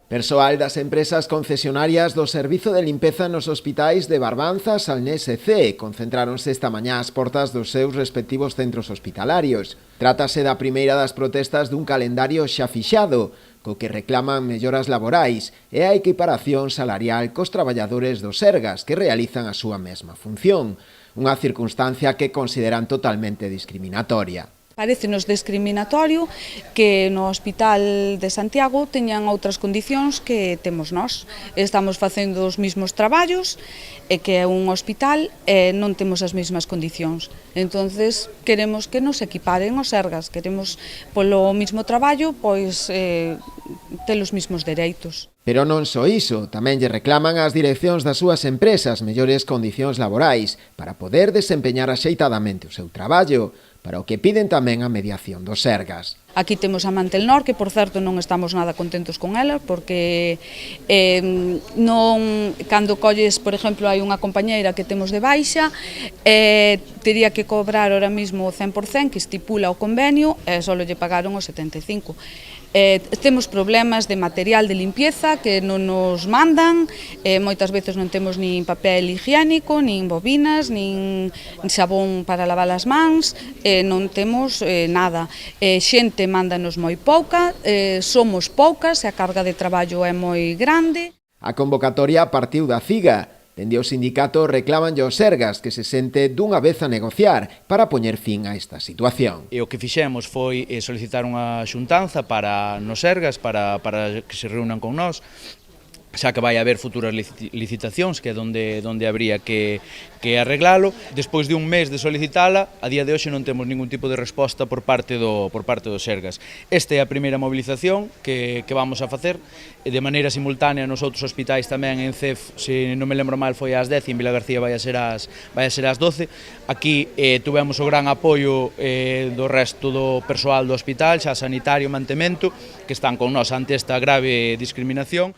Persoal das empresas concesionarias do Servizo de Limpeza nos hospitais de Barbanza, Salnés e Cee concentráronse esta mañá ás portas dos seus respectivos centros hospitalarios. Trátase da primeira das protestas dun calendario xa fixado, co que reclaman melloras laborais e a equiparación salarial cos traballadores do Sergas que realizan a súa mesma función, unha circunstancia que consideran totalmente discriminatoria. Parécenos discriminatorio que no Hospital de Santiago teñan outras condicións que temos nós. Estamos facendo os mesmos traballos e que é un hospital e non temos as mesmas condicións. Entonces queremos que nos equiparen os Sergas, queremos polo mesmo traballo pois ter os mesmos dereitos. Pero non só iso, tamén lle reclaman ás direccións das súas empresas mellores condicións laborais para poder desempeñar axeitadamente o seu traballo, para o que piden tamén a mediación dos Sergas. Aquí temos a Mantelnor, que por certo non estamos nada contentos con ela, porque cando colles, por exemplo, hai unha compañeira que temos de baixa, tería que cobrar ahora mismo o 100% que estipula o convenio, e só lle pagaron o 75%. Temos problemas de material de limpieza que non nos mandan, moitas veces non temos nin papel higiénico, nin bobinas, nin xabón para lavar as mans, non temos nada. Xente mándanos moi pouca, somos poucas e a carga de traballo é moi grande. A convocatoria partiu da CIGA. Dende o sindicato reclamanlle aos Sergas que se sente dunha vez a negociar para poñer fin a esta situación. E o que fixemos foi solicitar unha xuntanza para nos Sergas, para que se reúnan con nós, xa que vai haber futuras licitacións, que é onde habría que arreglalo. Despois de un mes de solicitala, a día de hoxe non temos ningún tipo de resposta por parte do Sergas. Esta é a primeira movilización que vamos a facer, de maneira simultánea nos outros hospitais tamén. En CEF, se non me lembro mal, foi ás 10, e en Vilagarcía vai a ser ás 12. Aquí tuvemos o gran apoio do resto do persoal do hospital, xa sanitario, mantemento, que están con nós ante esta grave discriminación.